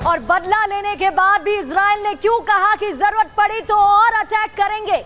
और बदला लेने के बाद भी इजराइल ने क्यों कहा कि जरूरत पड़ी तो और अटैक करेंगे।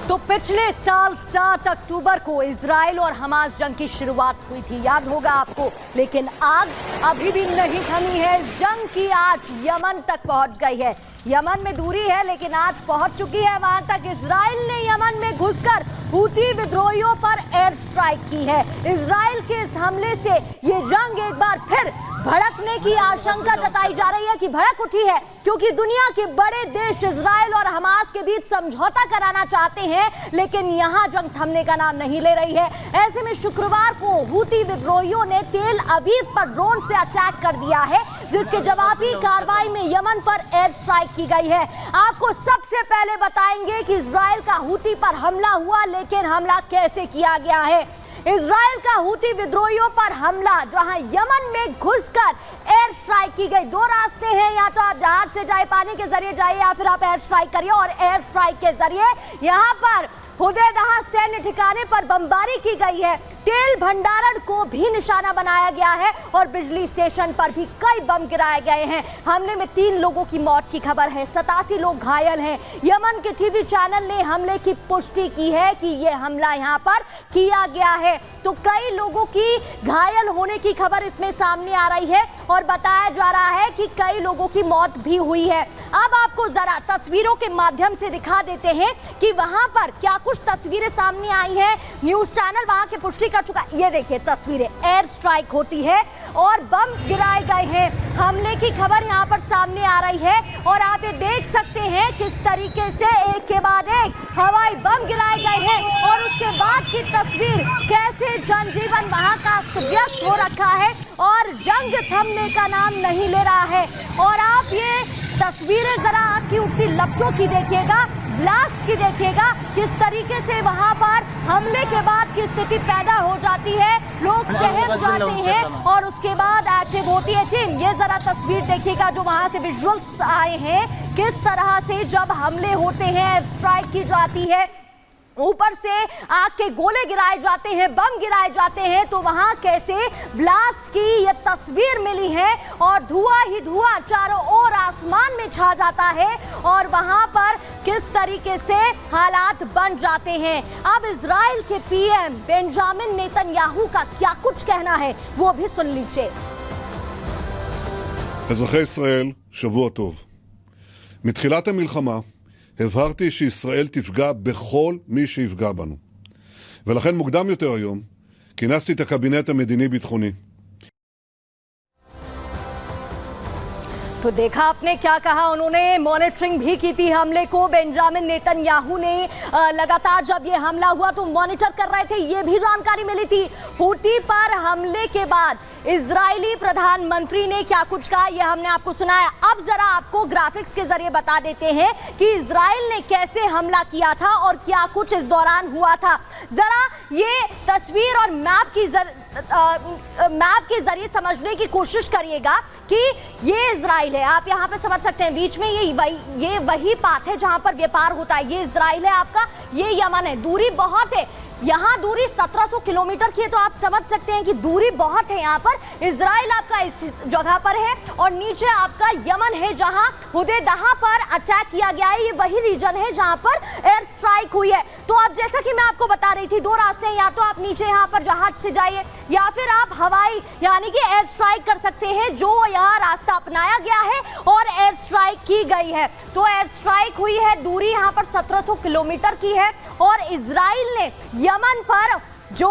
तो पिछले साल 7 अक्टूबर को इजराइल और हमास जंग की शुरुआत हुई थी, याद होगा आपको। लेकिन आग अभी भी नहीं थमी है। इस जंग की आंच यमन तक पहुंच गई है। यमन में दूरी है लेकिन आंच पहुंच चुकी है वहां तक। इजराइल ने यमन में घुसकर हूती विद्रोहियों पर एयर स्ट्राइक की है। इजराइल के इस हमले से ये जंग एक बार फिर भड़कने की आशंका जताई जा रही है कि भड़क उठी है, क्योंकि दुनिया के बड़े देश इजराइल और हमास के बीच समझौता कराना चाहते हैं, लेकिन यहां जंग थमने का नाम नहीं ले रही है। ऐसे में शुक्रवार को हूती विद्रोहियों ने तेल अवीव पर ड्रोन से अटैक कर दिया है, जिसके जवाबी कार्रवाई में यमन पर एयर स्ट्राइक की गई है। आपको सबसे पहले बताएंगे कि इजराइल का हूती पर हमला हुआ, लेकिन हमला कैसे किया गया है। इजराइल का हूती विद्रोहियों पर हमला जहां यमन में घुसकर एयर स्ट्राइक की गई। दो रास्ते हैं, या तो आप जहाज से जाए, पानी के जरिए जाइए, या फिर आप एयर स्ट्राइक करिए। और एयर स्ट्राइक के जरिए यहां पर हुदैदाह सैन्य ठिकाने पर बमबारी की गई है। तेल भंडारण को भी निशाना बनाया गया है और बिजली स्टेशन पर भी कई बम गिराए गए हैं। हमले में 3 लोगों की मौत की खबर है, 87 लोग घायल हैं। यमन के टीवी चैनल ने हमले की पुष्टि की है कि यह हमला यहां पर किया गया है। तो कई लोगों की घायल होने की खबर इसमें सामने आ रही है और बताया जा रहा है कि कई लोगों की मौत भी हुई है। अब आपको जरा तस्वीरों के माध्यम से दिखा देते हैं कि वहां पर क्या कुछ तस्वीरें सामने आई है। न्यूज चैनल वहां की पुष्टि कर चुका। ये देखिए तस्वीरें, एयर स्ट्राइक होती है और बम गिराए गए हैं। हमले की खबर यहां पर सामने आ रही है और आप ये देख सकते हैं किस तरीके से एक के बाद एक हवाई बम गिराए गए हैं और उसके बाद की तस्वीर कैसे जनजीवन वहां का अस्त व्यस्त हो रखा है और जंग थमने का नाम नहीं ले रहा है। और आप ये तस्वीरें जरा आपकी उठती लपटों की देखिएगा, ब्लास्ट की देखिएगा, किस तरीके से वहां पर हमले के बाद की स्थिति पैदा हो जाती है। लोग सहम जाते हैं और उसके बाद एक्टिव होती है टीम। ये जरा तस्वीर देखिएगा जो वहां से विजुअल्स आए हैं, किस तरह से जब हमले होते हैं, एयर स्ट्राइक की जाती है, ऊपर से आग के गोले गिराए जाते हैं, बम गिराए जाते हैं, तो वहां कैसे ब्लास्ट की ये तस्वीर मिली है और धुआं ही धुआं चारों ओर आसमान में छा जाता है और वहां पर किस तरीके से हालात बन जाते हैं। अब इजराइल के पीएम बेंजामिन नेतन्याहू का क्या कुछ कहना है वो भी सुन लीजिए। אזרחי ישראל, שבוע טוב. מתחילת המלחמה הבהרתי שישראל תפגע בכל מי שיפגע בנו. ולכן מוקדם יותר היום כינסתי את הקבינט המדיני-ביטחוני. तो देखा आपने क्या कहा, उन्होंने मॉनिटरिंग भी की थी हमले को। बेंजामिन नेतन्याहू ने लगातार जब ये हमला हुआ तो मॉनिटर कर रहे थे, ये भी जानकारी मिली थी। हूती पर हमले के बाद इजरायली प्रधानमंत्री ने क्या कुछ कहा ये हमने आपको सुनाया। अब जरा आपको ग्राफिक्स के जरिए बता देते हैं कि इजराइल ने कैसे हमला किया था और क्या कुछ इस दौरान हुआ था। जरा ये तस्वीर और मैप के जरिए समझने की कोशिश करिएगा कि ये इजराइल है। आप यहाँ पे समझ सकते हैं, बीच में ये वही पाथ है जहां पर व्यापार होता है। ये इजराइल है आपका, ये यमन है। दूरी बहुत है, यहाँ दूरी 1700 किलोमीटर की है, तो आप समझ सकते हैं कि दूरी बहुत है। यहाँ पर इजराइल आपका इस जगह पर है और नीचे आपका यमन है जहाँ हुदैदाह पर अटैक किया गया है। ये वही रीजन है जहाँ पर एयर स्ट्राइक हुई है। तो अब जैसा कि मैं आपको बता रही थी, 2 रास्ते हैं, या तो आप नीचे यहाँ पर जहाज से जाइए या फिर आप हवाई यानी कि एयर स्ट्राइक कर सकते हैं, जो यहाँ रास्ता अपनाया गया है और एयर स्ट्राइक की गई है। तो एयर स्ट्राइक हुई है, दूरी यहाँ पर 1700 किलोमीटर की है और इजराइल ने यमन पर जो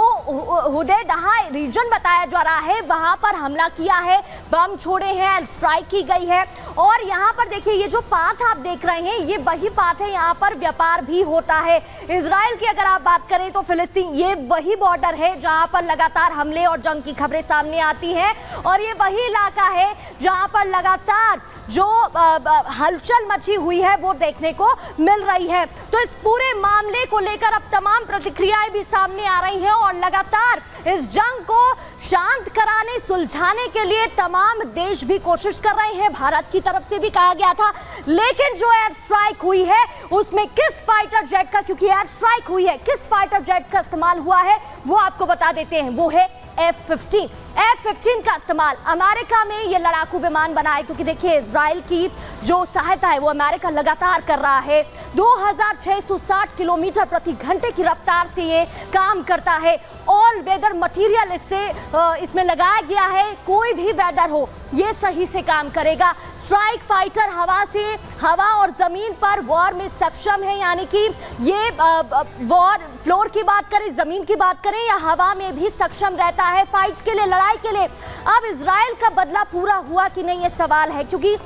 हुदैदा रीजन बताया जा रहा है वहां पर हमला किया है, बम छोड़े हैं, स्ट्राइक की गई है। और यहाँ पर देखिए ये जो पाथ आप देख रहे हैं ये वही पाथ है, यहाँ पर व्यापार भी होता है। इजराइल की अगर आप बात करें तो फिलिस्तीन ये वही बॉर्डर है जहाँ पर लगातार हमले और जंग की खबरें सामने आती हैं, और ये वही इलाका है जहाँ पर लगातार जो हलचल मची हुई है वो देखने को मिल रही है। तो इस पूरे मामले को लेकर अब तमाम प्रतिक्रियाएं भी सामने आ रही हैं और लगातार इस जंग को शांत कराने, सुलझाने के लिए तमाम देश भी कोशिश कर रहे हैं। भारत की तरफ से भी कहा गया था, लेकिन जो एयर स्ट्राइक हुई है उसमें किस फाइटर जेट का, क्योंकि एयर स्ट्राइक हुई है, किस फाइटर जेट का इस्तेमाल हुआ है वो आपको बता देते हैं। वो है F-15 का इस्तेमाल अमेरिका में ये लड़ाकू विमान बना है, क्योंकि देखिए इजराइल की जो सहायता है वो अमेरिका लगातार कर रहा है। 2660 किलोमीटर प्रति घंटे की रफ्तार से ये काम करता है। ऑल वेदर मटेरियल इसमें लगाया गया है, कोई भी वेदर हो ये सही से काम करेगा। स्ट्राइक फाइटर हवा और जमीन पर वॉर में सक्षम है, यानी कि ये वॉर फ्लोर की बात करें, जमीन की बात करें या हवा में भी सक्षम रहता है फाइट के लिए, लड़ाई के लिए। अब इजराइल का बदला पूरा हुआ कि नहीं ये सवाल है, क्योंकि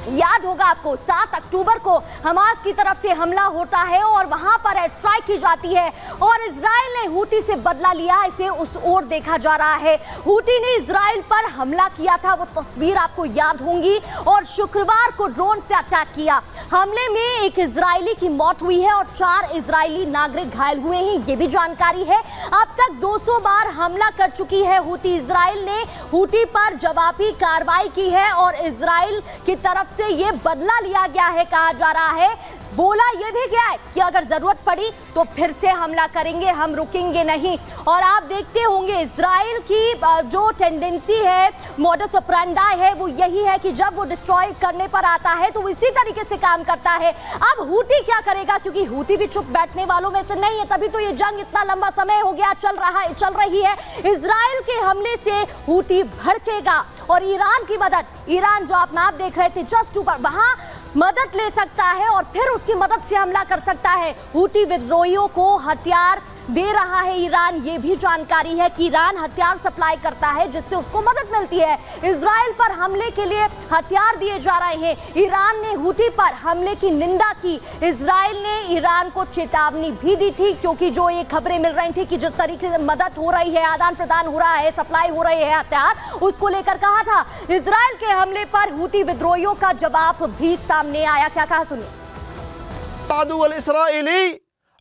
याद होगा आपको 7 अक्टूबर को हमास की तरफ से हमला होता है और वहां पर एयर स्ट्राइक की जाती है और इजराइल ने हूती से बदला लिया। इसे उस ओर देखा जा रहा है। हूती ने इजराइल पर हमला किया था, वो तस्वीर आपको याद होंगी, और शुक्रवार को ड्रोन से अटैक किया। हमले में एक इजरायली की मौत हुई है और 4 इजरायली नागरिक घायल हुए हैं, ये भी जानकारी है। अब तक 200 बार हमला कर चुकी है हूती। इजराइल ने हूती पर जवाबी कार्रवाई की है और इजराइल की तरफ से ये बदला लिया गया है, कहा जा रहा है। बोला ये भी क्या है कि अगर जरूरत पड़ी तो फिर से हमला करेंगे, हम रुकेंगे नहीं। और आप देखते होंगे इजराइल की जो टेंडेंसी है, मॉडस ऑपरेंडी है, वो यही है कि जब वो डिस्ट्रॉय करने पर आता है तो इसी तरीके से काम करता है। अब हूती क्या करेगा, क्योंकि हूती भी चुप बैठने वालों में से नहीं है, तभी तो ये जंग इतना लंबा समय हो गया चल रही है। इजराइल के हमले से हूती भड़केगा और ईरान की मदद, ईरान जो आप मैप देख रहे थे जस्ट ऊपर, वहां मदद ले सकता है और फिर उसकी मदद से हमला कर सकता है। हूती विद्रोहियों को हथियार दे रहा है ईरान, ये भी जानकारी है कि ईरान हथियार सप्लाई करता है जिससे उसको मदद मिलती है। इजराइल पर हमले के लिए हथियार दिए जा रहे हैं। ईरान ने हूती पर हमले की निंदा की। इजराइल ने ईरान को चेतावनी भी दी थी, क्योंकि जो ये खबरें मिल रही थी कि जिस तरीके से मदद हो रही है, आदान प्रदान हो रहा है, सप्लाई हो रही है हथियार, उसको लेकर कहा था। इजराइल के हमले पर हूती विद्रोहियों का जवाब भी सामने आया। क्या कहा सुनिए।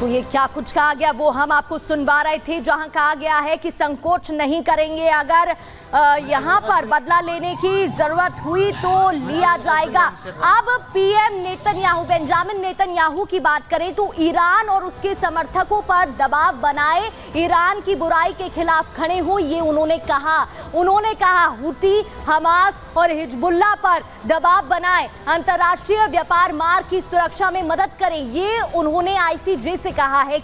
तो ये क्या कुछ कहा गया वो हम आपको सुनवा रहे थे, जहां कहा गया है कि संकोच नहीं करेंगे, अगर यहां पर बदला लेने की जरूरत हुई तो लिया जाएगा। अब पीएम नेतन्याहू, बेंजामिन नेतन्याहू की बात करें तो ईरान और उसके समर्थकों पर दबाव बनाए, ईरान की बुराई के खिलाफ खड़े हो, ये उन्होंने कहा हूती, हमास और हिजबुल्लाह पर दबाव बनाए, अंतर्राष्ट्रीय व्यापार मार्ग की सुरक्षा में मदद करें, ये उन्होंने आईसीजे से कहा है।